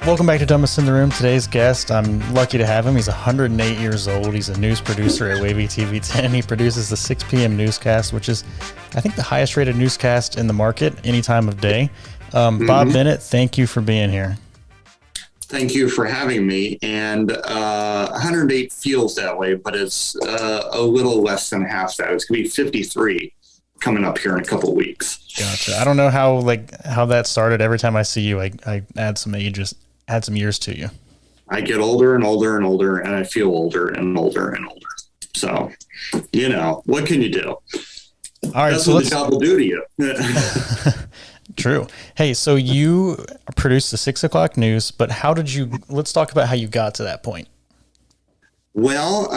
Welcome back to Dumbest in the Room. Today's guest, I'm lucky to have him. He's 108 years old. He's a news producer at WAVY-TV 10. He produces the 6 p.m. newscast, which is, I think, the highest rated newscast in the market any time of day. Bob Bennett, thank you for being here. Thank you for having me. And 108 feels that way, but it's a little less than half that. It's going to be 53 coming up here in a couple of weeks. Gotcha. I don't know how that started. Every time I see you, I add some years to you. I get older and older and older, and I feel older and older and older. So, what can you do? All right, that's what the job will do to you. True. Hey, so you produced the 6 o'clock news, but let's talk about how you got to that point. Well,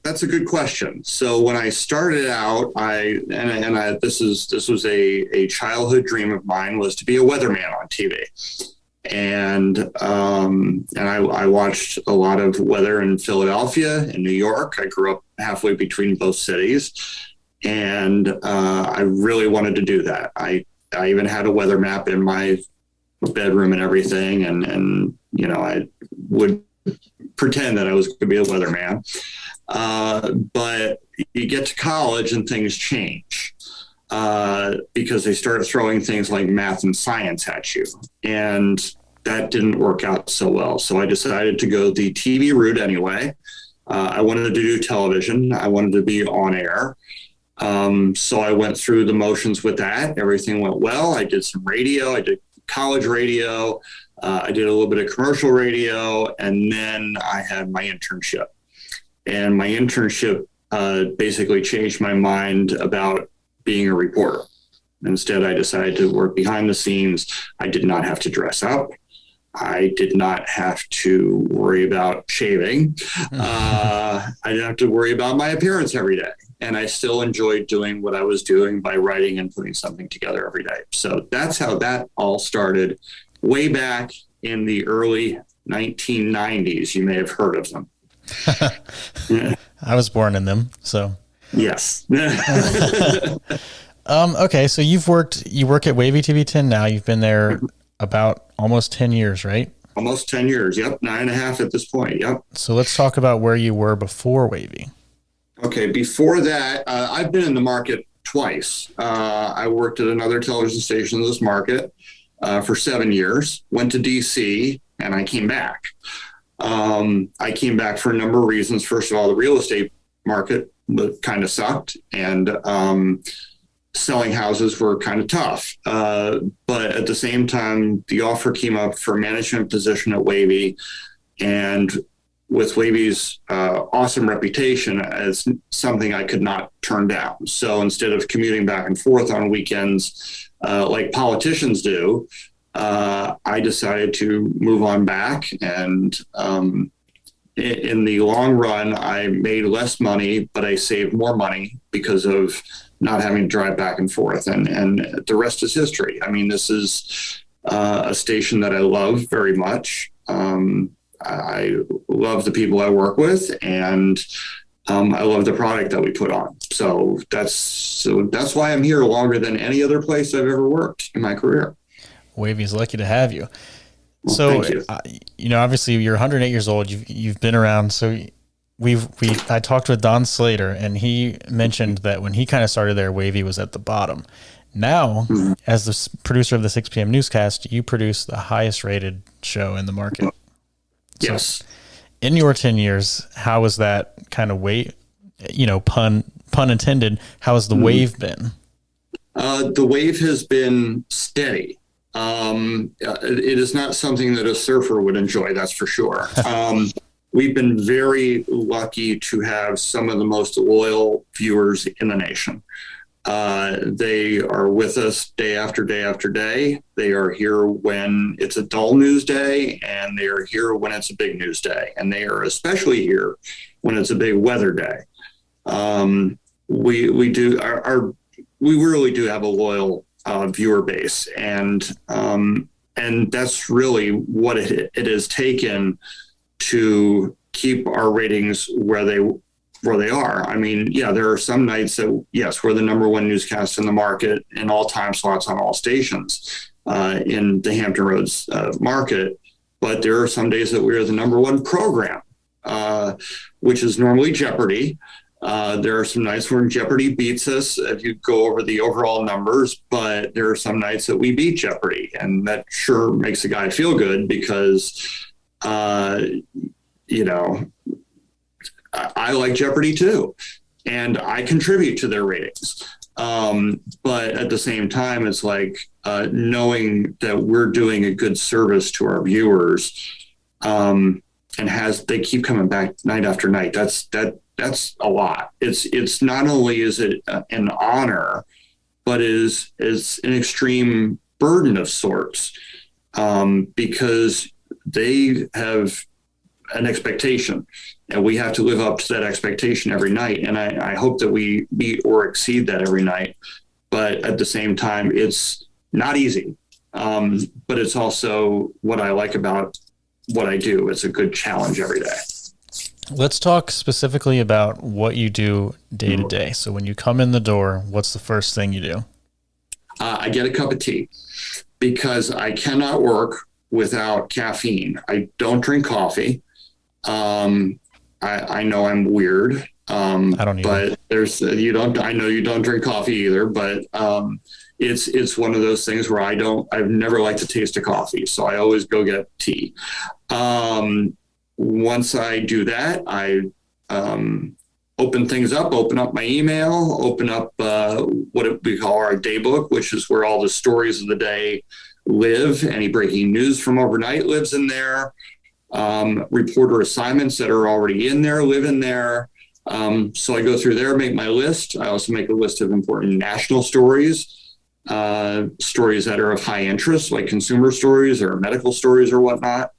that's a good question. So when I started out, this was a childhood dream of mine, was to be a weatherman on TV. And I watched a lot of weather in Philadelphia and New York. I grew up halfway between both cities, and I really wanted to do that. I even had a weather map in my bedroom and everything, and I would pretend that I was going to be a weatherman. But you get to college and things change. Because they started throwing things like math and science at you. And that didn't work out so well. So I decided to go the TV route anyway. I wanted to do television. I wanted to be on air. So I went through the motions with that. Everything went well. I did some radio. I did college radio. I did a little bit of commercial radio. And then I had my internship. And my internship basically changed my mind about being a reporter. Instead, I decided to work behind the scenes. I did not have to dress up. I did not have to worry about shaving. I didn't have to worry about my appearance every day. And I still enjoyed doing what I was doing by writing and putting something together every day. So that's how that all started way back in the early 1990s. You may have heard of them. Yeah. I was born in them, so. Yes. Okay. So you work at WAVY-TV 10 now. You've been there about almost 10 years, right? Almost 10 years. Yep. 9.5 at this point. Yep. So let's talk about where you were before WAVY. Okay. Before that, I've been in the market twice. I worked at another television station in this market for 7 years, went to DC, and I came back. I came back for a number of reasons. First of all, the real estate market kind of sucked, and selling houses were kind of tough. But at the same time, the offer came up for a management position at WAVY, and with WAVY's awesome reputation, as something I could not turn down. So instead of commuting back and forth on weekends like politicians do, I decided to move on back, and in the long run, I made less money, but I saved more money because of not having to drive back and forth. And the rest is history. I mean, this is a station that I love very much. I love the people I work with, and I love the product that we put on. So that's why I'm here longer than any other place I've ever worked in my career. WAVY's lucky to have you. Well, so, you. Obviously you're 108 years old. You've been around. So I talked with Don Slater, and he mentioned that when he kind of started there, WAVY was at the bottom. Now, as the producer of the 6 p.m. newscast, you produce the highest rated show in the market. Yes. So in your 10 years, how was that kind of pun intended, how has the wave been? The wave has been steady. It is not something that a surfer would enjoy, that's for sure. We've been very lucky to have some of the most loyal viewers in the nation. They are with us day after day after day. They are here when it's a dull news day, and they are here when it's a big news day. And they are especially here when it's a big weather day. We really do have a loyal viewer base, and that's really what it has taken to keep our ratings where they are. I mean, yeah, there are some nights that, yes, we're the number one newscast in the market in all time slots on all stations in the Hampton Roads market. but there are some days that we are the number one program, which is normally Jeopardy. There are some nights where Jeopardy beats us if you go over the overall numbers, but there are some nights that we beat Jeopardy, and that sure makes a guy feel good because, you know, I like Jeopardy too, and I contribute to their ratings. But at the same time, it's like knowing that we're doing a good service to our viewers, and they keep coming back night after night. That's a lot. It's not only is it an honor, but is an extreme burden of sorts, because they have an expectation, and we have to live up to that expectation every night. And I hope that we meet or exceed that every night. But at the same time, it's not easy. But it's also what I like about what I do. It's a good challenge every day. Let's talk specifically about what you do day to day. So when you come in the door, what's the first thing you do? I get a cup of tea because I cannot work without caffeine. I don't drink coffee. I know I'm weird. I don't either. But I know you don't drink coffee either, but, it's one of those things where I've never liked the taste of coffee. So I always go get tea. Once I do that, I, open things up, open up my email, open up, what we call our day book, which is where all the stories of the day live. Any breaking news from overnight lives in there. Reporter assignments that are already in there live in there. So I go through there, make my list. I also make a list of important national stories, stories that are of high interest, like consumer stories or medical stories or whatnot.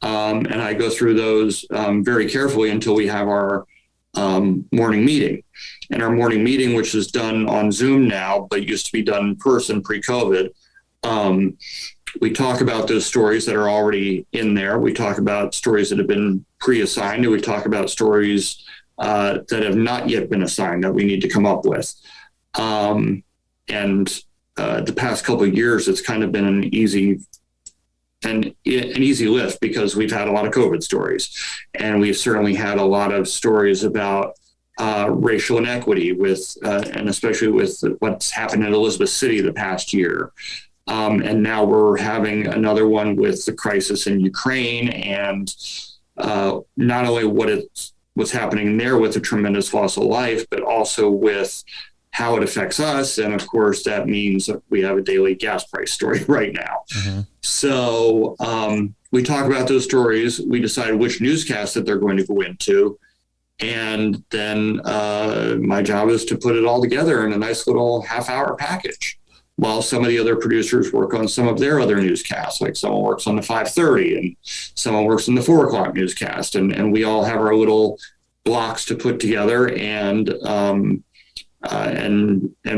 And I go through those very carefully until we have our morning meeting. And our morning meeting, which is done on Zoom now, but used to be done in person pre-COVID, we talk about those stories that are already in there. We talk about stories that have been pre-assigned, and we talk about stories that have not yet been assigned that we need to come up with. And the past couple of years, it's kind of been an easy lift because we've had a lot of COVID stories, and we've certainly had a lot of stories about racial inequity and especially with what's happened in Elizabeth City the past year. And now we're having another one with the crisis in Ukraine, and not only what's happening there with the tremendous loss of life, but also with how it affects us. And of course, that means that we have a daily gas price story right now. Mm-hmm. So we talk about those stories. We decide which newscast that they're going to go into. And then my job is to put it all together in a nice little half-hour package, while some of the other producers work on some of their other newscasts. Like someone works on the 5:30 and someone works on the 4 o'clock newscast. And we all have our little blocks to put together, and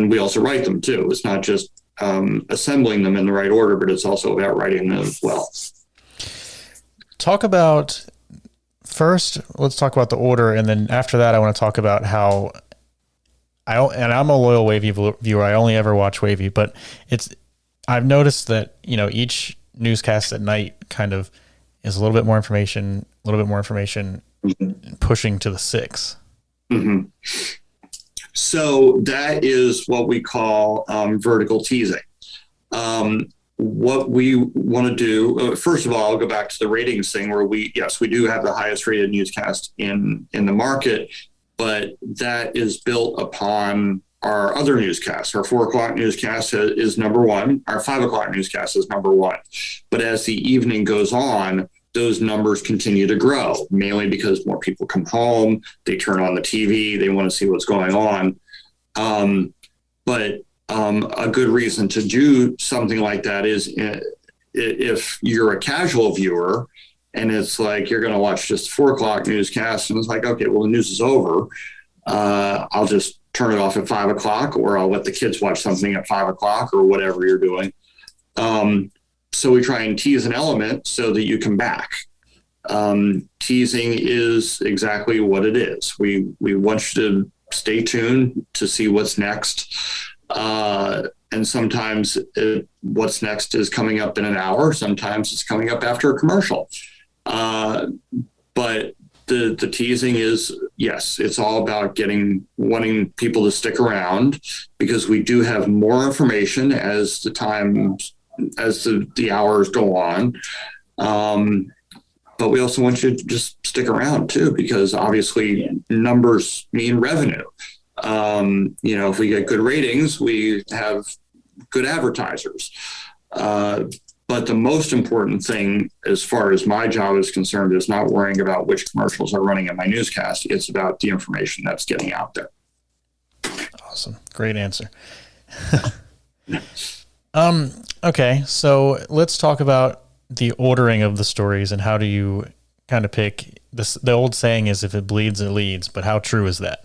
we also write them too. It's not just assembling them in the right order, but it's also about writing them as well. Let's talk about the order. And then after that, I want to talk about how I'm a loyal Wavy viewer. I only ever watch Wavy, but I've noticed that, each newscast at night kind of is a little bit more information, mm-hmm. pushing to the 6. Mm-hmm. So that is what we call vertical teasing. What we want to do, first of all, I'll go back to the ratings thing where we do have the highest rated newscast in the market, but that is built upon our other newscasts. Our 4 o'clock newscast is number 1. Our 5 o'clock newscast is number 1. But as the evening goes on, those numbers continue to grow, mainly because more people come home, they turn on the TV, they want to see what's going on. But a good reason to do something like that is if you're a casual viewer and it's like you're going to watch just 4 o'clock newscast and it's like, okay, well, the news is over. I'll just turn it off at 5 o'clock, or I'll let the kids watch something at 5 o'clock, or whatever you're doing. So we try and tease an element so that you come back. Teasing is exactly what it is. We want you to stay tuned to see what's next. And sometimes what's next is coming up in an hour. Sometimes it's coming up after a commercial. But the teasing is, yes, it's all about wanting people to stick around, because we do have more information as the hours go on. But we also want you to just stick around too, because obviously numbers mean revenue. If we get good ratings, we have good advertisers. But the most important thing, as far as my job is concerned, is not worrying about which commercials are running in my newscast. It's about the information that's getting out there. Awesome. Great answer. Okay. So let's talk about the ordering of the stories, and how do you kind of pick this? The old saying is, if it bleeds, it leads, but how true is that?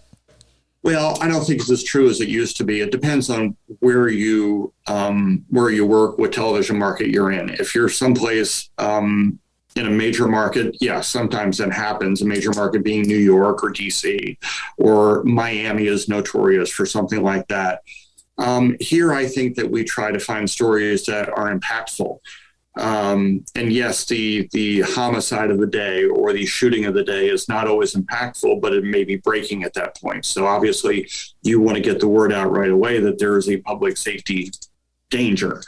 Well, I don't think it's as true as it used to be. It depends on where you work, what television market you're in. If you're someplace in a major market, yes, sometimes that happens. A major market being New York or DC, or Miami is notorious for something like that. Here, I think that we try to find stories that are impactful. And yes, the homicide of the day or the shooting of the day is not always impactful, but it may be breaking at that point. So obviously you want to get the word out right away that there is a public safety danger.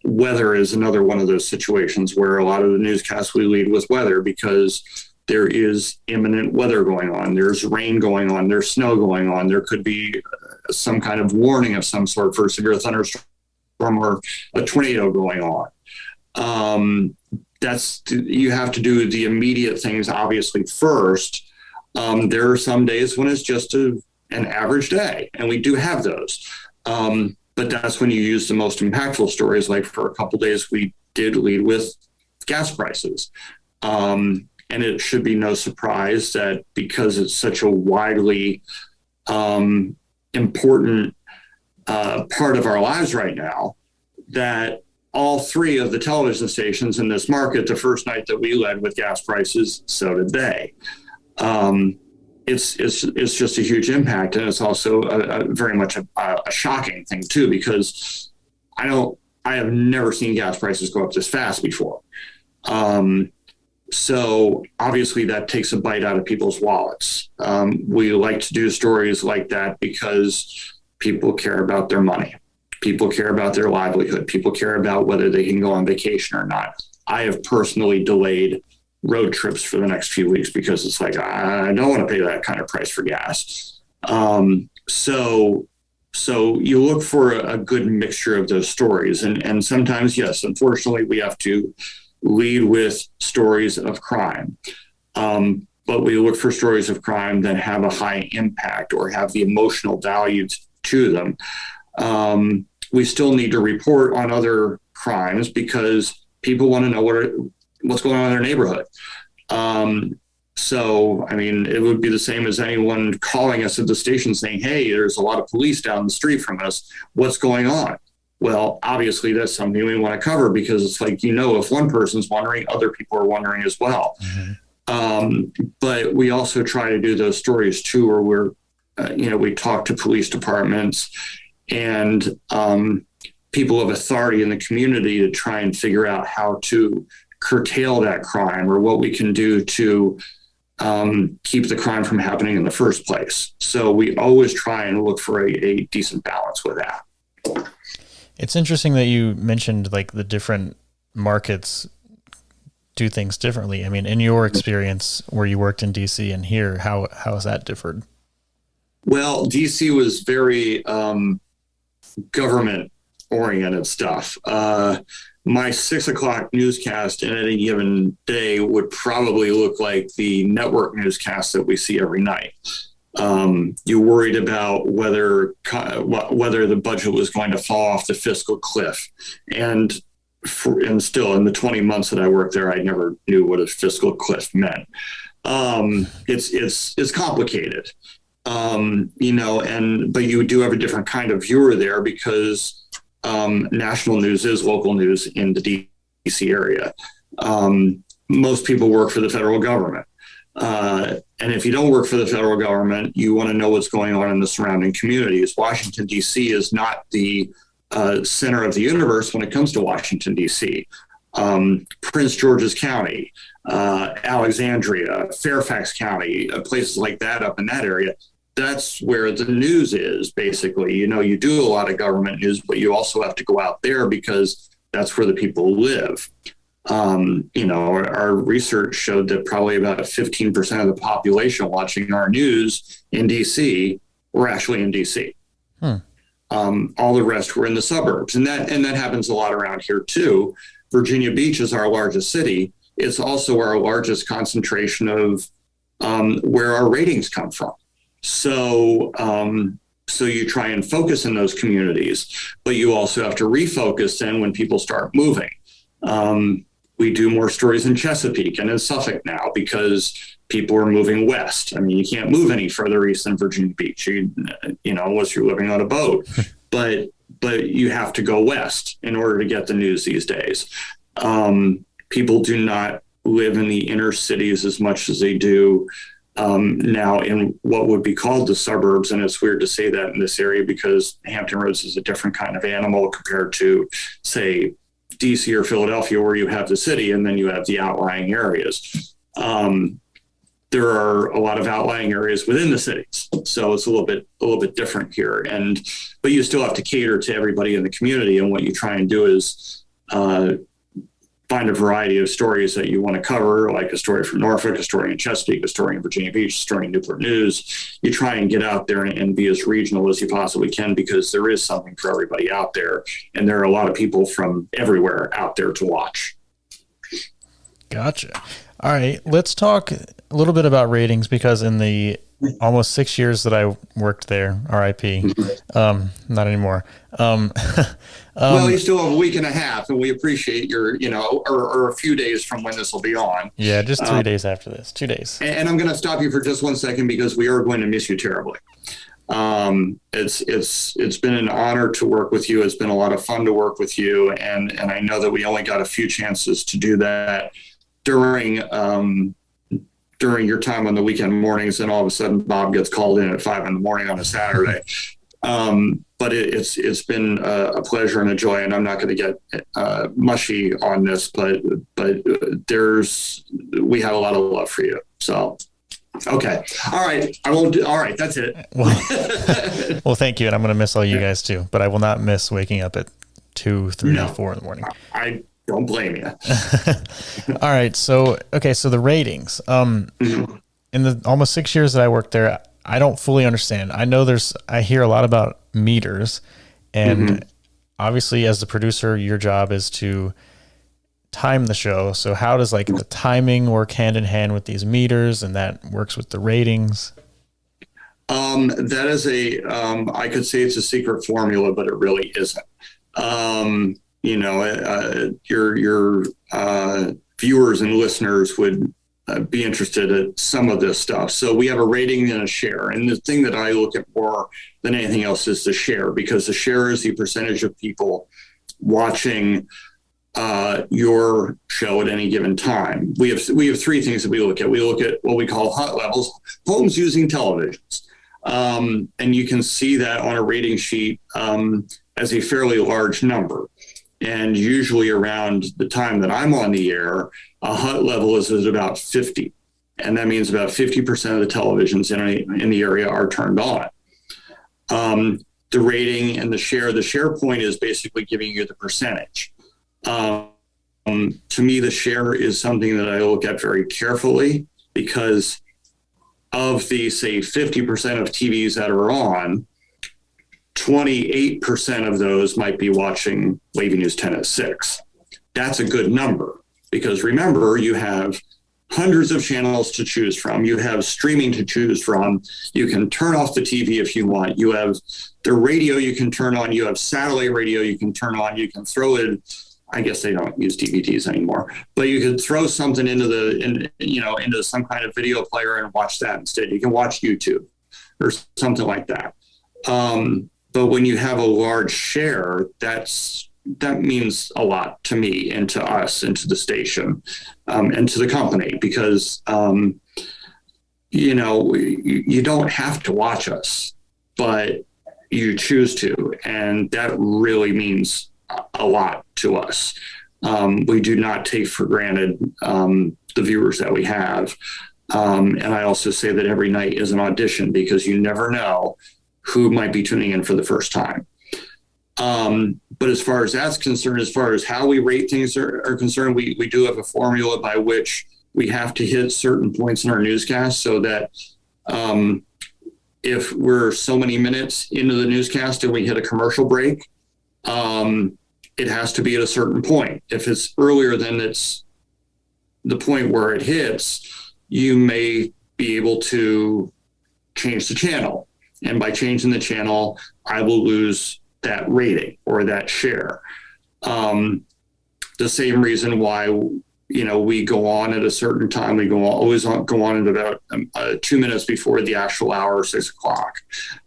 Weather is another one of those situations where a lot of the newscasts we lead with weather, because there is imminent weather going on. There's rain going on. There's snow going on. There could be some kind of warning of some sort for severe thunderstorm or a tornado going on. You have to do the immediate things, obviously, first. There are some days when it's just an average day, and we do have those. But that's when you use the most impactful stories. Like for a couple of days, we did lead with gas prices. And it should be no surprise that, because it's such a widely important part of our lives right now, that all three of the television stations in this market, the first night that we led with gas prices, so did they. It's just a huge impact, and it's also very much a shocking thing too, because I have never seen gas prices go up this fast before. So obviously that takes a bite out of people's wallets. We like to do stories like that because people care about their money. People care about their livelihood. People care about whether they can go on vacation or not. I have personally delayed road trips for the next few weeks because it's like, I don't want to pay that kind of price for gas. So you look for a good mixture of those stories. And sometimes, yes, unfortunately, we have to lead with stories of crime. But we look for stories of crime that have a high impact or have the emotional value to them. We still need to report on other crimes because people want to know what's going on in their neighborhood. So, I mean, it would be the same as anyone calling us at the station saying, hey, there's a lot of police down the street from us. What's going on? Well, obviously, that's something we want to cover because it's like, if one person's wondering, other people are wondering as well. Mm-hmm. But we also try to do those stories, too, where we talk to police departments and people of authority in the community to try and figure out how to curtail that crime or what we can do to keep the crime from happening in the first place. So we always try and look for a decent balance with that. It's interesting that you mentioned like the different markets do things differently. I mean, in your experience where you worked in DC and here, how has that differed? Well, DC was very government oriented stuff. My 6 o'clock newscast in any given day would probably look like the network newscast that we see every night. You worried about whether the budget was going to fall off the fiscal cliff. And still in the 20 months that I worked there, I never knew what a fiscal cliff meant. It's complicated, but you do have a different kind of viewer there because national news is local news in the DC area. Most people work for the federal government. And if you don't work for the federal government, you want to know what's going on in the surrounding communities. Washington, D.C. is not the center of the universe when it comes to Washington, D.C. Prince George's County, Alexandria, Fairfax County, places like that up in that area. That's where the news is, basically. You do a lot of government news, but you also have to go out there because that's where the people live. Our research showed that probably about 15% of the population watching our news in DC were actually in DC. All the rest were in the suburbs, and that happens a lot around here too. Virginia Beach is our largest city. It's also our largest concentration of where our ratings come from. So you try and focus in those communities, but you also have to refocus then when people start moving. We do more stories in Chesapeake and in Suffolk now because people are moving west. I mean, you can't move any further east than Virginia Beach, unless you're living on a boat. But you have to go west in order to get the news these days. People do not live in the inner cities as much as they do now in what would be called the suburbs. And it's weird to say that in this area because Hampton Roads is a different kind of animal compared to, say, DC or Philadelphia, where you have the city and then you have the outlying areas. There are a lot of outlying areas within the cities, so it's a little bit different here. But you still have to cater to everybody in the community. And what you try and do is find a variety of stories that you want to cover, like a story from Norfolk, a story in Chesapeake, a story in Virginia Beach, a story in Newport News. You try and get out there and be as regional as you possibly can because there is something for everybody out there. And there are a lot of people from everywhere out there to watch. Gotcha. All right. Let's talk a little bit about ratings because in the almost 6 years that I worked there, RIP, not anymore. Well, you still have a week and a half, and we appreciate your, or a few days from when this will be on. Yeah, just 3 days after this, 2 days. And I'm going to stop you for just 1 second because we are going to miss you terribly. It's been an honor to work with you. It's been a lot of fun to work with you, and I know that we only got a few chances to do that during your time on the weekend mornings, and all of a sudden Bob gets called in at 5 a.m. on a Saturday. But it's been a pleasure and a joy, and I'm not going to get mushy on this, but we have a lot of love for you. So, okay. All right. I won't all right. That's it. Well, thank you. And I'm going to miss all you guys too, but I will not miss waking up at 2, 3, 4 in the morning. I don't blame you. All right. So the ratings, in the almost 6 years that I worked there, I don't fully understand. I hear a lot about meters, and obviously as the producer, your job is to time the show. So how does the timing work hand in hand with these meters, and that works with the ratings? That is I could say it's a secret formula, but it really isn't. Your viewers and listeners would be interested in some of this stuff. So we have a rating and a share. And the thing that I look at more than anything else is the share, because the share is the percentage of people watching your show at any given time. We have 3 things that we look at. We look at what we call HUT levels, homes using televisions. And you can see that on a rating sheet as a fairly large number. And usually around the time that I'm on the air, a HUT level is at about 50. And that means about 50% of the televisions in the area are turned on. The rating and the share point is basically giving you the percentage. To me, the share is something that I look at very carefully because of the, say, 50% of TVs that are on, 28% of those might be watching WAVY News 10 at 6. That's a good number because remember, you have hundreds of channels to choose from. You have streaming to choose from. You can turn off the TV if you want. You have the radio you can turn on. You have satellite radio you can turn on. You can throw in, I guess they don't use DVDs anymore, but you could throw something into some kind of video player and watch that instead. You can watch YouTube or something like that. But when you have a large share, that means a lot to me and to us and to the station and to the company because you don't have to watch us, but you choose to. And that really means a lot to us. We do not take for granted the viewers that we have. And I also say that every night is an audition, because you never know who might be tuning in for the first time. But as far as that's concerned, as far as how we rate things are concerned, we do have a formula by which we have to hit certain points in our newscast, so that if we're so many minutes into the newscast and we hit a commercial break, it has to be at a certain point. If it's earlier than it's the point where it hits, you may be able to change the channel. And by changing the channel, I will lose that rating or that share. The same reason why, we go on at a certain time. We always go on at about 2 minutes before the actual hour, 6 o'clock.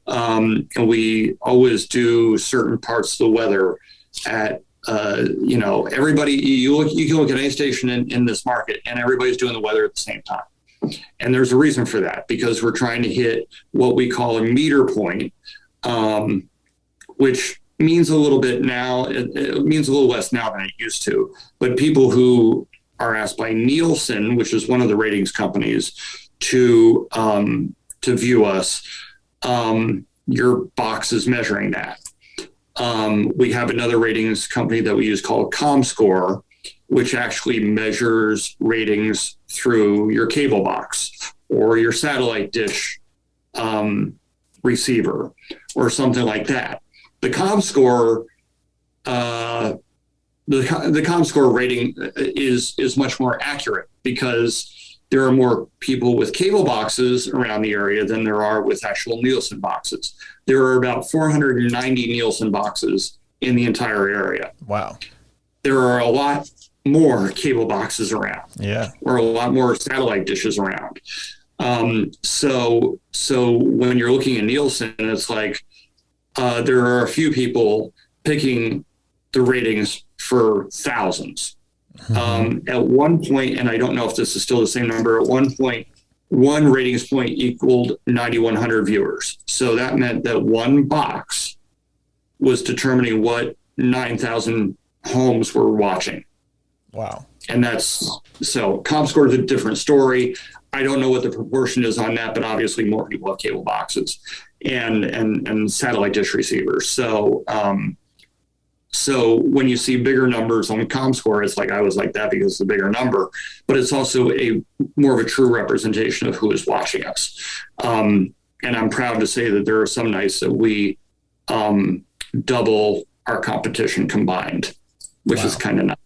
And we always do certain parts of the weather at, everybody, you can look at any station in this market, and everybody's doing the weather at the same time. And there's a reason for that, because we're trying to hit what we call a meter point, which means a little bit now, it means a little less now than it used to. But people who are asked by Nielsen, which is one of the ratings companies, to view us, your box is measuring that. We have another ratings company that we use called ComScore, which actually measures ratings through your cable box or your satellite dish receiver or something like that. The ComScore, the ComScore rating is much more accurate, because there are more people with cable boxes around the area than there are with actual Nielsen boxes. There are about 490 Nielsen boxes in the entire area. Wow. There are a lot more cable boxes around. Yeah. Or a lot more satellite dishes around. So when you're looking at Nielsen, it's like there are a few people picking the ratings for thousands. Mm-hmm. At one point, and I don't know if this is still the same number, at one point, one ratings point equaled 9,100 viewers. So that meant that one box was determining what 9,000 homes were watching. Wow. And so ComScore is a different story. I don't know what the proportion is on that, but obviously more people have cable boxes and satellite dish receivers. So when you see bigger numbers on ComScore, it's like, I was like that because it's a bigger number, but it's also more of a true representation of who is watching us. And I'm proud to say that there are some nights that we double our competition combined, which is kind of nice.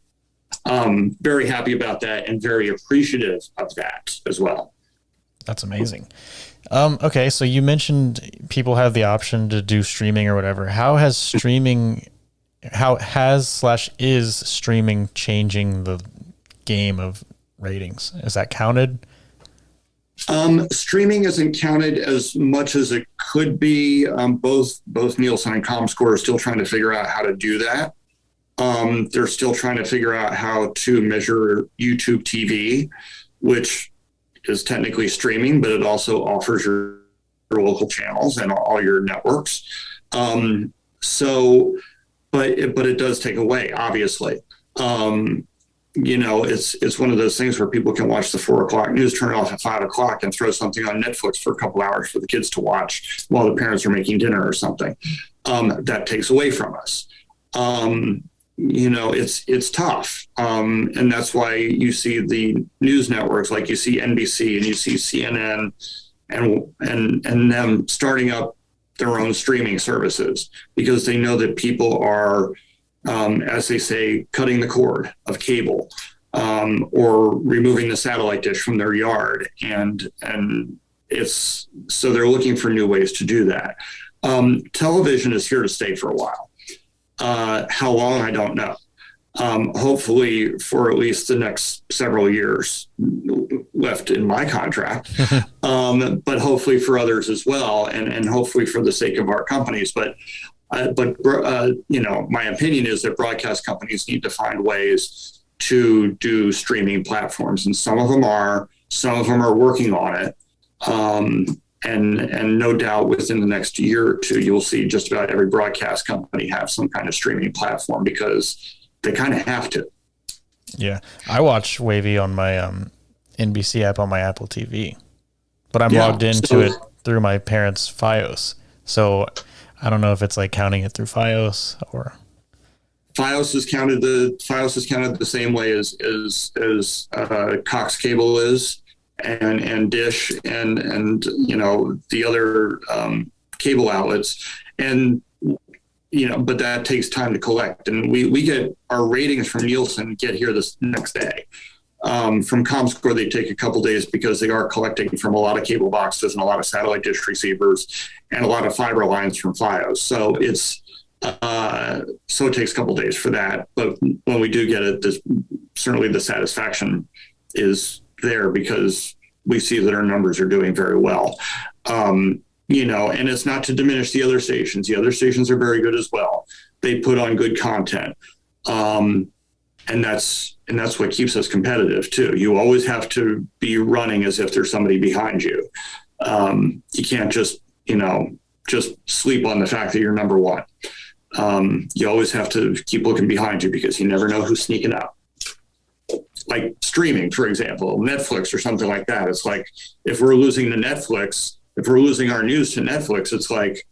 Very happy about that and very appreciative of that as well. That's amazing. Okay, so you mentioned people have the option to do streaming or whatever. How has is streaming changing the game of ratings? Is that counted? Streaming isn't counted as much as it could be. Both Nielsen and ComScore are still trying to figure out how to do that. They're still trying to figure out how to measure YouTube TV, which is technically streaming, but it also offers your local channels and all your networks. But it does take away, obviously. It's one of those things where people can watch the 4 o'clock news, turn it off at 5 o'clock, and throw something on Netflix for a couple hours for the kids to watch while the parents are making dinner or something. That takes away from us. It's tough. And that's why you see the news networks, like you see NBC and you see CNN and them starting up their own streaming services, because they know that people are, as they say, cutting the cord of cable, or removing the satellite dish from their yard. And so they're looking for new ways to do that. Television is here to stay for a while. How long, I don't know. Hopefully for at least the next several years left in my contract, but hopefully for others as well, and hopefully for the sake of our companies. But my opinion is that broadcast companies need to find ways to do streaming platforms, and some of them are working on it. And no doubt within the next year or two, you'll see just about every broadcast company have some kind of streaming platform because they kind of have to. Yeah. I watch Wavy on my NBC app on my Apple TV, but I'm logged into it through my parents' FiOS. So I don't know if it's like counting it through FiOS or... FiOS is counted the same way as Cox Cable is, and Dish, and you know, the other cable outlets, and you know, but that takes time to collect, and we get our ratings from Nielsen get here this next day. From ComScore, they take a couple days because they are collecting from a lot of cable boxes and a lot of satellite dish receivers and a lot of fiber lines from FiOS. So so it takes a couple days for that. But when we do get it, certainly the satisfaction is there because we see that our numbers are doing very well. You know, and it's not to diminish the other stations. The other stations are very good as well. They put on good content. And that's what keeps us competitive too. You always have to be running as if there's somebody behind you. You can't just sleep on the fact that you're number one. You always have to keep looking behind you because you never know who's sneaking up. Like streaming, for example, Netflix or something like that. It's like, if we're losing our news to Netflix, it's like,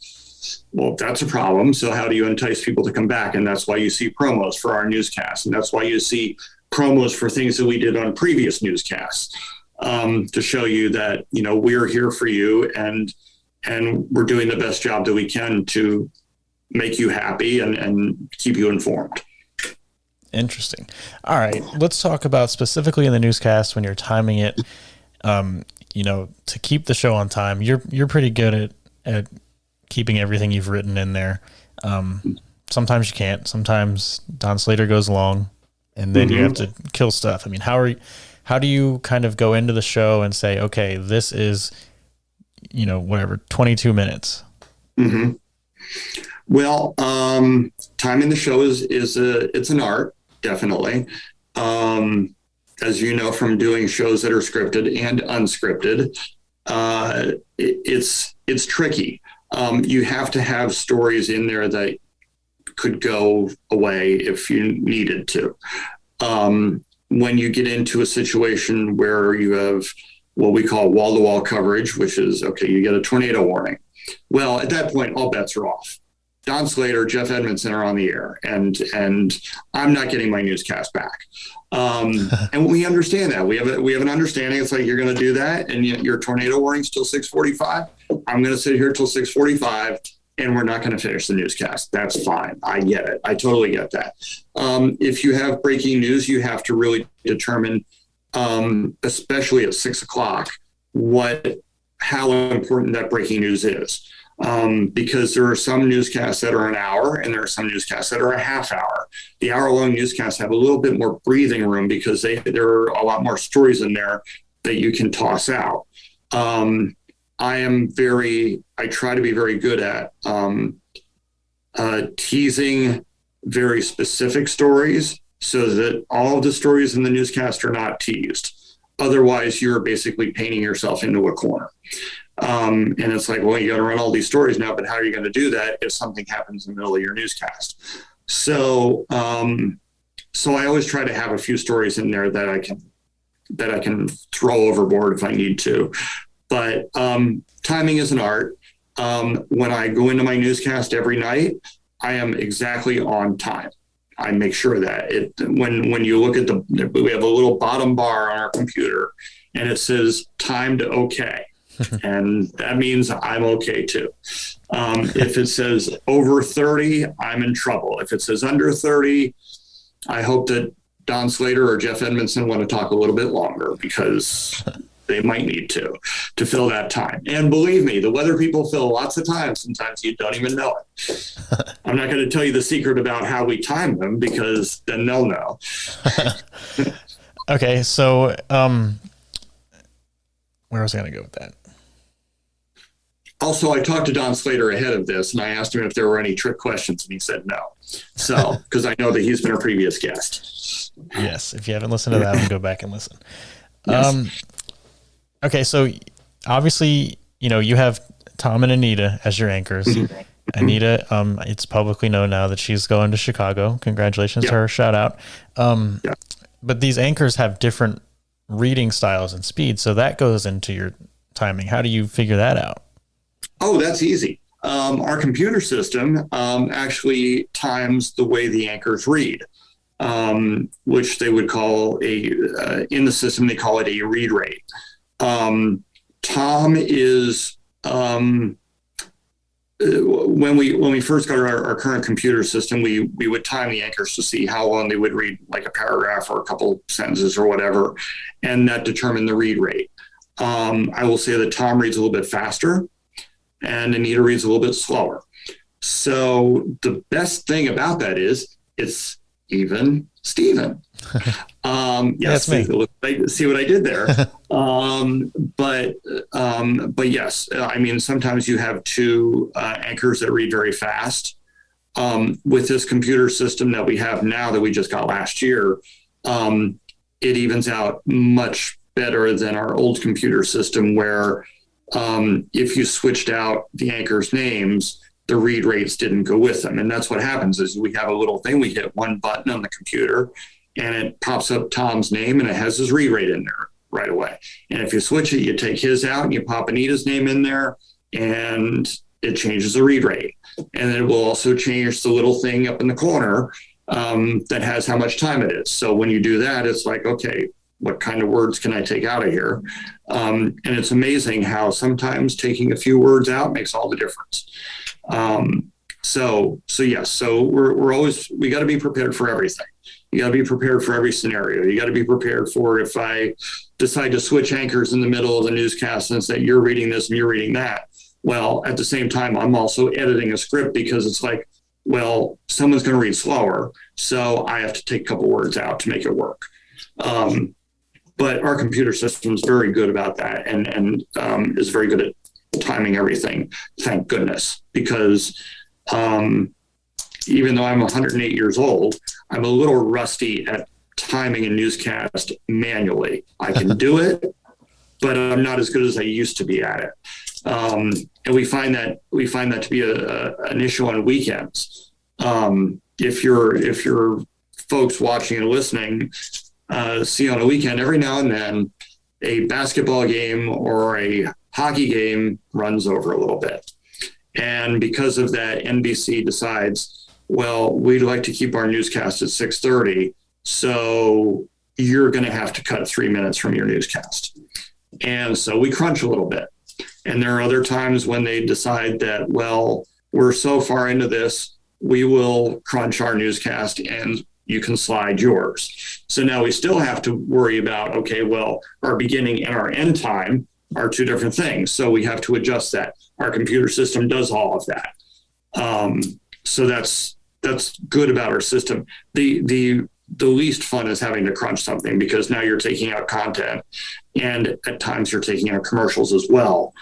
well, that's a problem. So how do you entice people to come back? And that's why you see promos for our newscasts. And that's why you see promos for things that we did on previous newscasts, to show you that, you know, we're here for you and we're doing the best job that we can to make you happy and keep you informed. Interesting. All right. Let's talk about specifically in the newscast when you're timing it, you know, to keep the show on time. You're pretty good at keeping everything you've written in there. Sometimes you can't. Sometimes Don Slater goes long and then you have to kill stuff. I mean, how do you kind of go into the show and say, okay, this is, you know, whatever, 22 minutes? Mm-hmm. Well, timing the show it's an art, definitely. As you know, from doing shows that are scripted and unscripted, it's tricky. You have to have stories in there that could go away if you needed to. When you get into a situation where you have what we call wall-to-wall coverage, which is, okay, you get a tornado warning. Well, at that point, all bets are off. Don Slater, Jeff Edmondson are on the air, and I'm not getting my newscast back. And we understand that. We have an understanding. It's like, you're going to do that, and your tornado warning's till 6:45. I'm going to sit here till 6:45, and we're not going to finish the newscast. That's fine. I get it. I totally get that. If you have breaking news, you have to really determine, especially at 6 o'clock, how important that breaking news is. Because there are some newscasts that are an hour and there are some newscasts that are a half hour. The hour-long newscasts have a little bit more breathing room because there are a lot more stories in there that you can toss out. I try to be very good at teasing very specific stories so that all of the stories in the newscast are not teased. Otherwise, you're basically painting yourself into a corner. And it's like, well, you got to run all these stories now, but how are you going to do that if something happens in the middle of your newscast? So I always try to have a few stories in there that I can throw overboard if I need to. But timing is an art. When I go into my newscast every night, I am exactly on time. I make sure that when you look at we have a little bottom bar on our computer and it says timed okay. And that means I'm okay too. If it says over 30, I'm in trouble. If it says under 30, I hope that Don Slater or Jeff Edmondson want to talk a little bit longer because they might need to fill that time. And believe me, the weather people fill lots of time. Sometimes you don't even know it. I'm not going to tell you the secret about how we time them because then they'll know. Okay. So, where was I going to go with that? Also, I talked to Don Slater ahead of this, and I asked him if there were any trick questions, and he said no. So, because I know that he's been a previous guest. Yes. If you haven't listened to that, go back and listen. Yes. Okay, so obviously, you have Tom and Anita as your anchors. Anita, it's publicly known now that she's going to Chicago. Congratulations to her. Shout out. But these anchors have different reading styles and speeds, so that goes into your timing. How do you figure that out? Oh, that's easy. Our computer system actually times the way the anchors read, which they would call in the system, they call it a read rate. Tom is, when we first got our current computer system, we would time the anchors to see how long they would read, like a paragraph or a couple sentences or whatever, and that determined the read rate. I will say that Tom reads a little bit faster and Anita reads a little bit slower. So the best thing about that is it's even Steven. Yes, me. See what I did there. But yes, I mean, sometimes you have two anchors that read very fast. With this computer system that we have now that we just got last year, it evens out much better than our old computer system where if you switched out the anchors' names, the read rates didn't go with them. And that's what happens is we have a little thing, we hit one button on the computer and it pops up Tom's name and it has his read rate in there right away. And if you switch it, you take his out and you pop Anita's name in there and it changes the read rate. And it will also change the little thing up in the corner that has how much time it is. So when you do that, it's like, okay, what kind of words can I take out of here? And it's amazing how sometimes taking a few words out makes all the difference. So yes, so we got to be prepared for everything. You got to be prepared for every scenario. You got to be prepared for if I decide to switch anchors in the middle of the newscast and say you're reading this and you're reading that. Well, at the same time, I'm also editing a script because it's like, well, someone's going to read slower, so I have to take a couple words out to make it work. But our computer system is very good about that and is very good at timing everything. Thank goodness, because even though I'm 108 years old, I'm a little rusty at timing a newscast manually. I can do it, but I'm not as good as I used to be at it. And we find that to be an issue on weekends. If you're folks watching and listening, see on a weekend, every now and then a basketball game or a hockey game runs over a little bit. And because of that, NBC decides, well, we'd like to keep our newscast at 6:30. So you're going to have to cut 3 minutes from your newscast. And so we crunch a little bit. And there are other times when they decide that, well, we're so far into this, we will crunch our newscast and you can slide yours. So now we still have to worry about, okay, well, our beginning and our end time are two different things. So we have to adjust that. Our computer system does all of that. So that's good about our system. The least fun is having to crunch something because now you're taking out content and at times you're taking out commercials as well,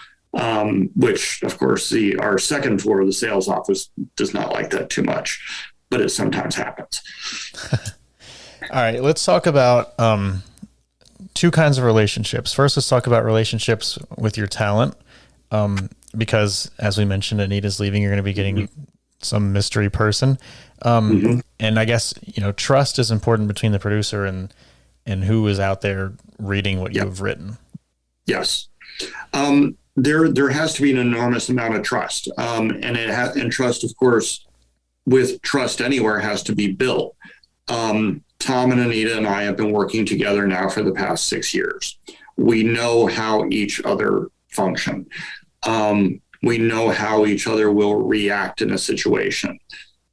which of course our second floor of the sales office does not like that too much, but it sometimes happens. All right, let's talk about two kinds of relationships. First, let's talk about relationships with your talent, because as we mentioned, Anita's leaving. You're going to be getting some mystery person. And I guess, trust is important between the producer and who is out there reading what you've written. Yes. There has to be an enormous amount of trust. And trust, of course, with Trust Anywhere has to be built. Tom and Anita and I have been working together now for the past 6 years. We know how each other function. We know how each other will react in a situation.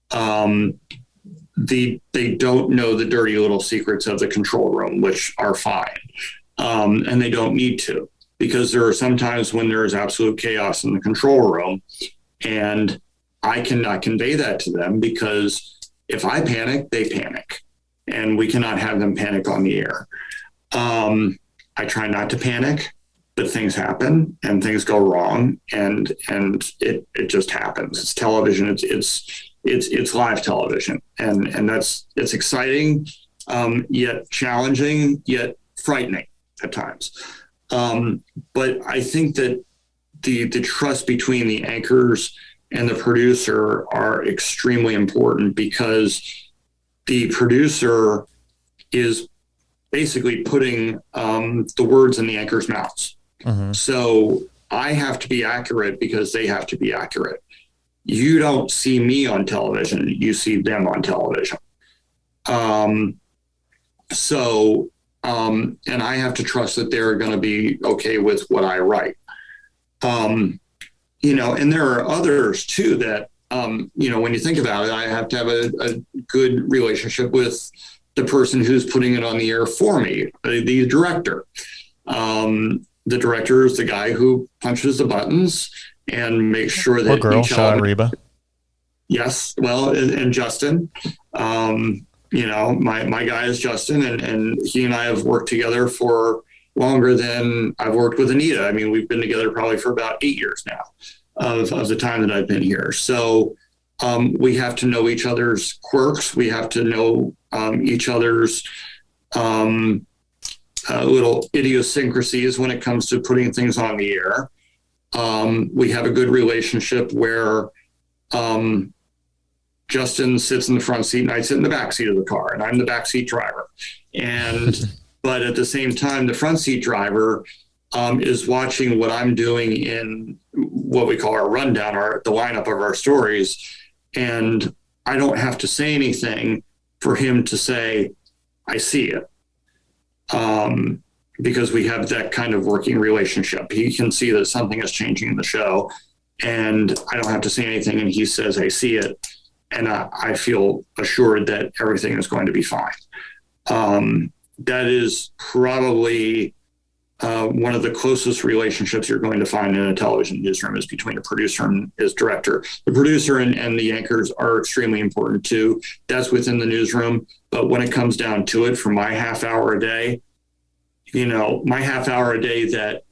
They don't know the dirty little secrets of the control room, which are fine. And they don't need to, because there are some times when there is absolute chaos in the control room and I cannot convey that to them because if I panic, they panic and we cannot have them panic on the air. I try not to panic, but things happen and things go wrong and it just happens. It's television. It's live television. And it's exciting, yet challenging, yet frightening at times. But I think that the trust between the anchors and the producer are extremely important, because the producer is basically putting the words in the anchor's mouths. Mm-hmm. So I have to be accurate because they have to be accurate. You don't see me on television, you see them on television. And I have to trust that they're going to be okay with what I write. And there are others too that, when you think about it, I have to have a good relationship with the person who's putting it on the air for me, the director. The director is the guy who punches the buttons and makes sure that Reba. Yes. Well, and Justin, my guy is Justin, and he and I have worked together for longer than I've worked with Anita. I mean, we've been together probably for about 8 years now of the time that I've been here. So we have to know each other's quirks. We have to know each other's little idiosyncrasies when it comes to putting things on the air. We have a good relationship where Justin sits in the front seat and I sit in the back seat of the car, and I'm the backseat driver. But at the same time, the front seat driver is watching what I'm doing in what we call our rundown, the lineup of our stories. And I don't have to say anything for him to say, I see it. Because we have that kind of working relationship. He can see that something is changing in the show, and I don't have to say anything, and he says, I see it. And I feel assured that everything is going to be fine. That is probably one of the closest relationships you're going to find in a television newsroom, is between a producer and his director. The producer and the anchors are extremely important too. That's within the newsroom. But when it comes down to it, for my half hour a day, my half hour a day that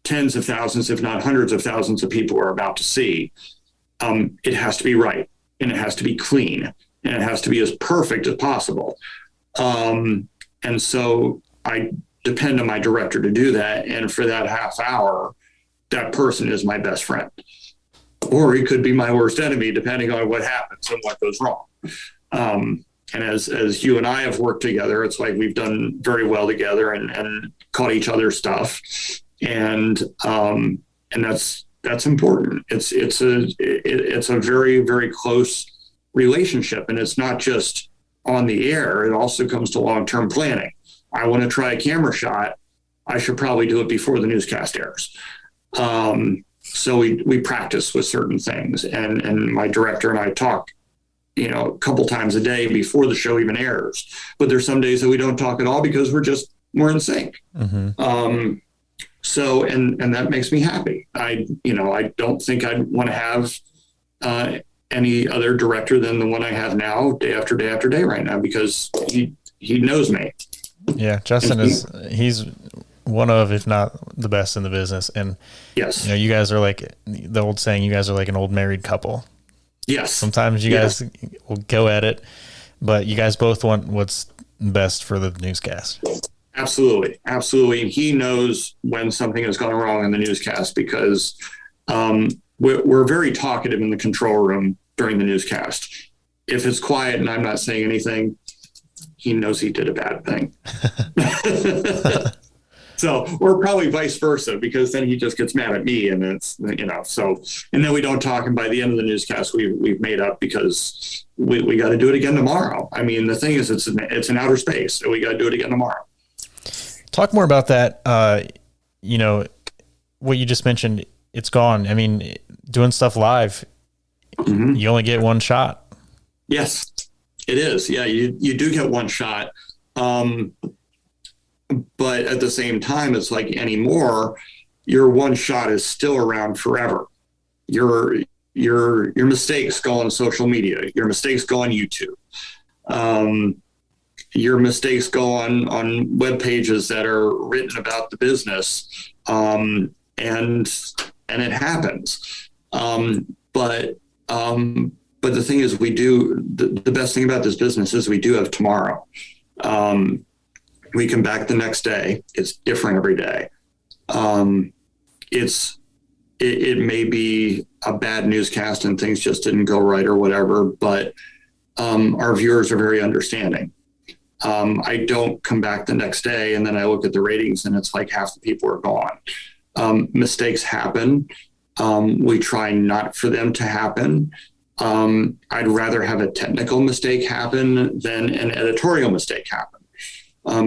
tens of thousands, if not hundreds of thousands of people are about to see, it has to be right, and it has to be clean, and it has to be as perfect as possible. And so I depend on my director to do that. And for that half hour, that person is my best friend, or he could be my worst enemy, depending on what happens and what goes wrong. And as you and I have worked together, it's like we've done very well together and caught each other's stuff. And that's important. It's a very, very close relationship. And it's not just on the air. It also comes to long-term planning. I want to try a camera shot. I should probably do it before the newscast airs. So we practice with certain things, and my director and I talk, a couple times a day before the show even airs. But there's some days that we don't talk at all because we're in sync. Mm-hmm. So that makes me happy. I don't think I'd want to have any other director than the one I have now, day after day after day right now, because he knows me. Yeah, Justin he's one of, if not the best in the business. And yes, you guys are like the old saying, you guys are like an old married couple. Yes. Sometimes you guys will go at it, but you guys both want what's best for the newscast. Absolutely. Absolutely. And he knows when something has gone wrong in the newscast, because we're very talkative in the control room during the newscast. If it's quiet and I'm not saying anything, he knows he did a bad thing. So, or probably vice versa, because then he just gets mad at me, and it's, so, and then we don't talk. And by the end of the newscast, we've made up, because we got to do it again tomorrow. I mean, the thing is, it's in outer space, so we got to do it again tomorrow. Talk more about that. What you just mentioned, it's gone. I mean, doing stuff live, mm-hmm. You only get one shot. Yes, it is. Yeah, you do get one shot. But at the same time, it's like anymore, your one shot is still around forever. Your mistakes go on social media. Your mistakes go on YouTube. Your mistakes go on web pages that are written about the business. And it happens. But the thing is, the best thing about this business is we do have tomorrow. We come back the next day. It's different every day. Um, it may be a bad newscast and things just didn't go right or whatever, but our viewers are very understanding. I don't come back the next day and then I look at the ratings and it's like half the people are gone. Mistakes happen. We try not for them to happen. I'd rather have a technical mistake happen than an editorial mistake happen,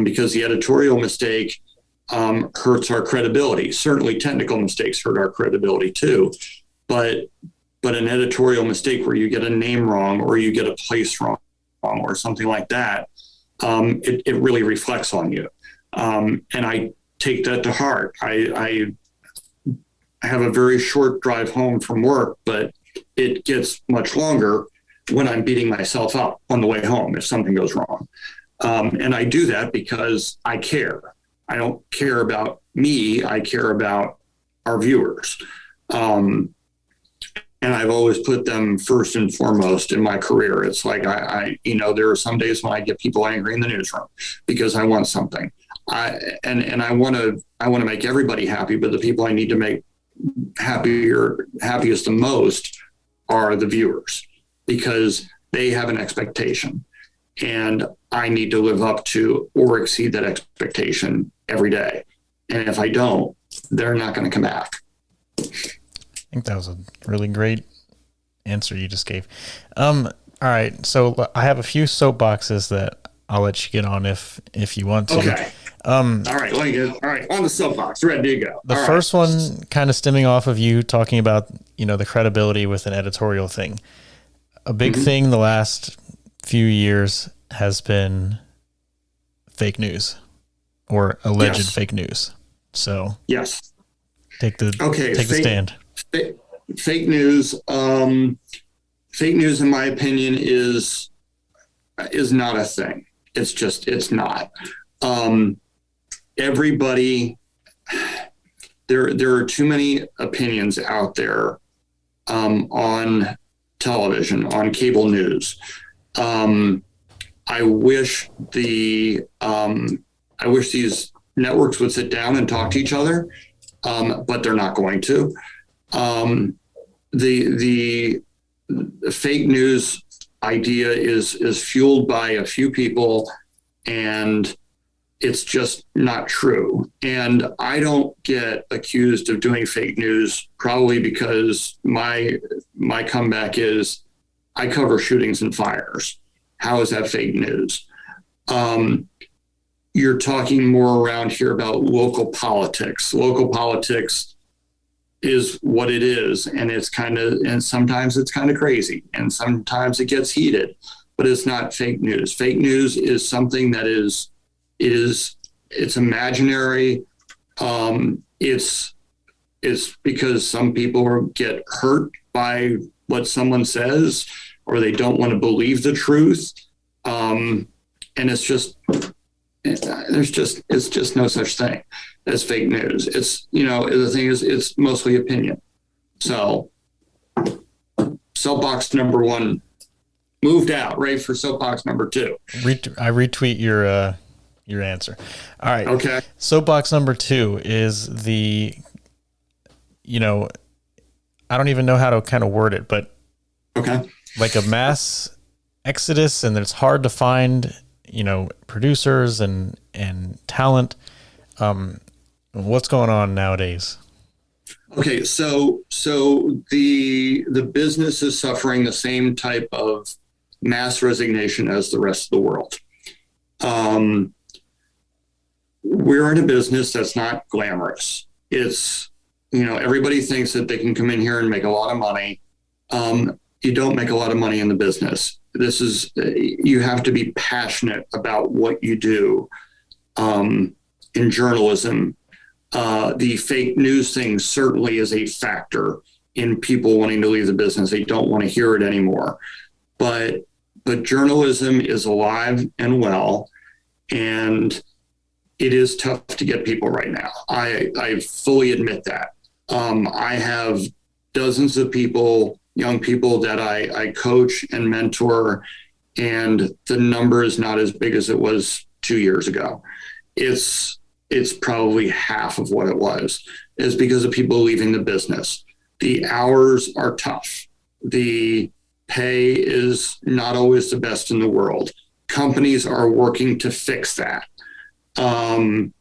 because the editorial mistake hurts our credibility. Certainly technical mistakes hurt our credibility too, but an editorial mistake where you get a name wrong or you get a place wrong or something like that, it really reflects on you. And I take that to heart. I have a very short drive home from work, but it gets much longer when I'm beating myself up on the way home if something goes wrong. And I do that because I care. I don't care about me. I care about our viewers. And I've always put them first and foremost in my career. It's like, there are some days when I get people angry in the newsroom because I want something. And I want to make everybody happy, but the people I need to make happiest the most are the viewers, because they have an expectation and I need to live up to or exceed that expectation every day. And if I don't, they're not going to come back. I think that was a really great answer you just gave. All right. So I have a few soapboxes that I'll let you get on if you want to. Okay. All right. All right. On the soapbox, ready to go. The first one kind of stemming off of you talking about, the credibility with an editorial thing. A big thing the last few years has been fake news or alleged fake news. So yes, take the stand. Fake news. Fake news, in my opinion, is not a thing. It's not. Everybody, there are too many opinions out there on television, on cable news. I wish these networks would sit down and talk to each other, but they're not going to. The fake news idea is fueled by a few people, and it's just not true. And I don't get accused of doing fake news, probably because my comeback is I cover shootings and fires. How is that fake news? You're talking more around here about local politics. Local politics is what it is. And sometimes it's kind of crazy and sometimes it gets heated, but it's not fake news. Fake news is something that it's imaginary. It's because some people get hurt by what someone says, or they don't want to believe the truth. And it's just no such thing as fake news. It's, the thing is, it's mostly opinion. So soapbox number 1 moved out, ready for soapbox number 2. I retweet your answer. All right. Okay. Soapbox number 2 is I don't even know how to kind of word it, but okay, like a mass exodus, and it's hard to find, producers and talent. What's going on nowadays? Okay, so the business is suffering the same type of mass resignation as the rest of the world. We're in a business that's not glamorous. It's, everybody thinks that they can come in here and make a lot of money. You don't make a lot of money in the business. You have to be passionate about what you do. In journalism, the fake news thing certainly is a factor in people wanting to leave the business. They don't want to hear it anymore. But journalism is alive and well, and it is tough to get people right now. I fully admit that. I have dozens of people, young people that I coach and mentor, and the number is not as big as it was 2 years ago. It's it's probably half of what it was, is because of people leaving the business. The hours are tough. The pay is not always the best in the world. Companies are working to fix that. But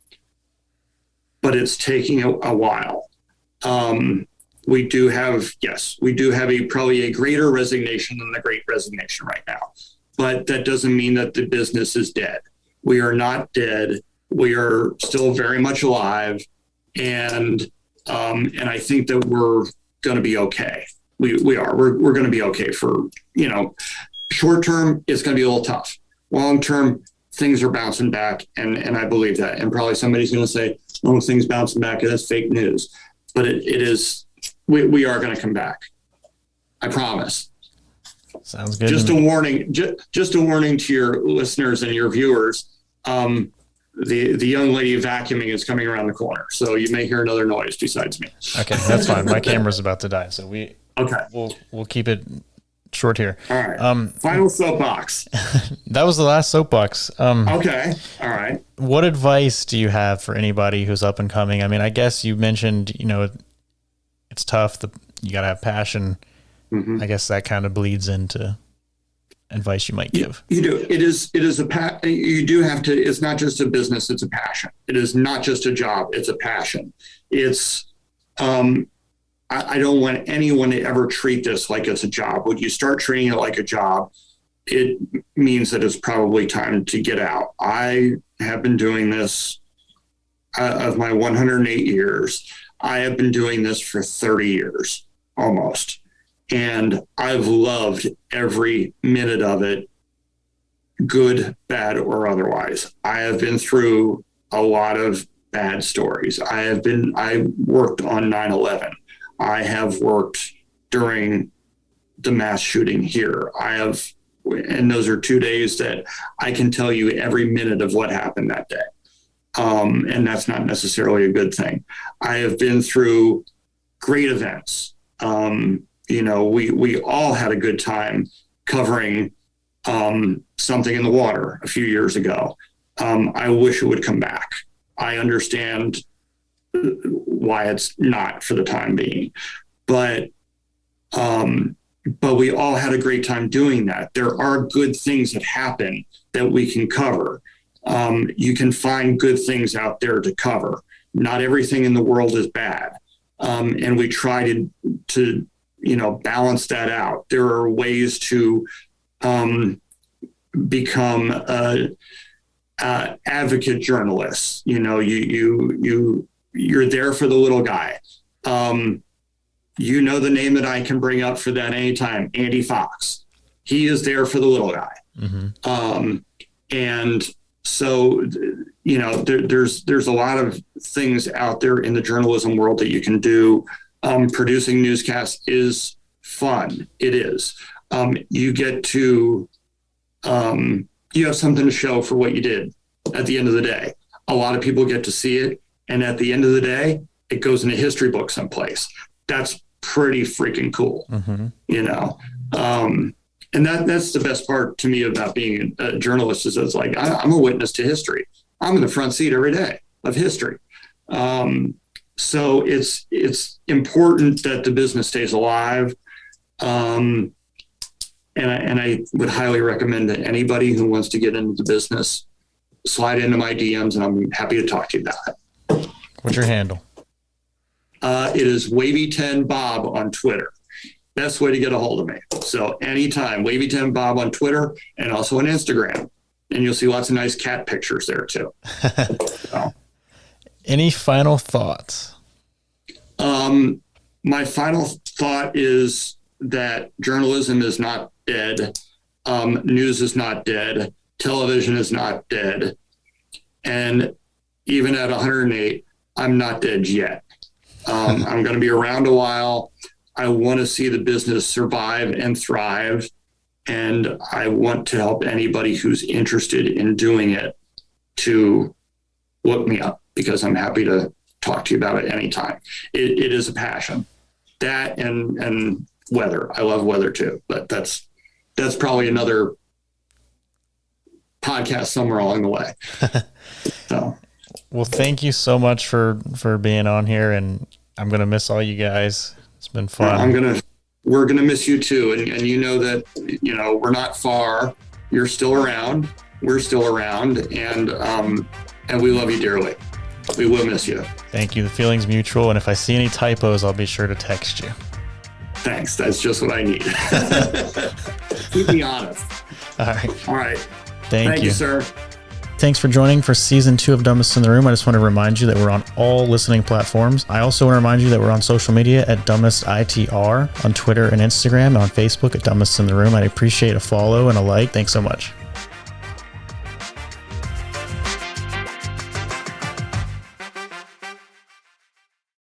it's taking a while. We do have probably a greater resignation than the Great Resignation right now. But that doesn't mean that the business is dead. We are not dead. We are still very much alive. And I think that we're going to be okay. We are. We're going to be okay for, short term, it's going to be a little tough. Long term, things are bouncing back. And I believe that. And probably somebody's going to say, oh, things bouncing back, that's fake news. But it is, we are going to come back. I promise. Sounds good. Just a warning, just a warning to your listeners and your viewers. The young lady vacuuming is coming around the corner, so you may hear another noise besides me. Okay, that's fine. My camera's about to die, so we'll keep it short here. All right. Final soapbox. That was the last soapbox. Okay. All right. What advice do you have for anybody who's up and coming? I mean, I guess you mentioned, it's tough. You got to have passion. Mm-hmm. I guess that kind of bleeds into advice you might give. You do. It is you do have to, it's not just a business, it's a passion. It is not just a job, it's a passion. It's, I don't want anyone to ever treat this like it's a job. When you start treating it like a job, it means that it's probably time to get out. I have been doing this of my 108 years. I have been doing this for 30 years almost. And I've loved every minute of it, good, bad, or otherwise. I have been through a lot of bad stories. I worked on 9/11. I have worked during the mass shooting here. And those are 2 days that I can tell you every minute of what happened that day. And that's not necessarily a good thing. I have been through great events. We all had a good time covering something in the water a few years ago. I wish it would come back. I understand why it's not for the time being, but we all had a great time doing that. There are good things that happen that we can cover. You can find good things out there to cover. Not everything in the world is bad. And we try to balance that out. There are ways to become advocate journalists. You're there for the little guy. The name that I can bring up for that anytime, Andy Fox. He is there for the little guy. Mm-hmm. And so, there's a lot of things out there in the journalism world that you can do. Producing newscasts is fun. It is. You get to, you have something to show for what you did at the end of the day. A lot of people get to see it. And at the end of the day, it goes in a history book someplace. That's pretty freaking cool. Mm-hmm. And that's the best part to me about being a journalist is it's like, I'm a witness to history. I'm in the front seat every day of history. So it's important that the business stays alive. And I would highly recommend that anybody who wants to get into the business slide into my DMs and I'm happy to talk to you about it. What's your handle? It is WAVY-10 Bob on Twitter. Best way to get a hold of me. So anytime, WAVY-10 Bob on Twitter and also on Instagram. And you'll see lots of nice cat pictures there too. So. Any final thoughts? My final thought is that journalism is not dead. News is not dead. Television is not dead. And even at 108, I'm not dead yet. I'm going to be around a while. I want to see the business survive and thrive. And I want to help anybody who's interested in doing it to look me up because I'm happy to talk to you about it anytime. It is a passion. That and weather. I love weather too, but that's probably another podcast somewhere along the way. So. Well, thank you so much for being on here, and I'm going to miss all you guys. It's been fun. We're going to miss you too. And you know that, we're not far. You're still around. We're still around, and we love you dearly. We will miss you. Thank you. The feeling's mutual. And if I see any typos, I'll be sure to text you. Thanks. That's just what I need. Keep me honest. All right. All right. Thank you, sir. Thanks for joining for season 2 of Dumbest in the Room. I just want to remind you that we're on all listening platforms. I also want to remind you that we're on social media at DumbestITR, on Twitter and Instagram, and on Facebook at Dumbest in the Room. I'd appreciate a follow and a like. Thanks so much.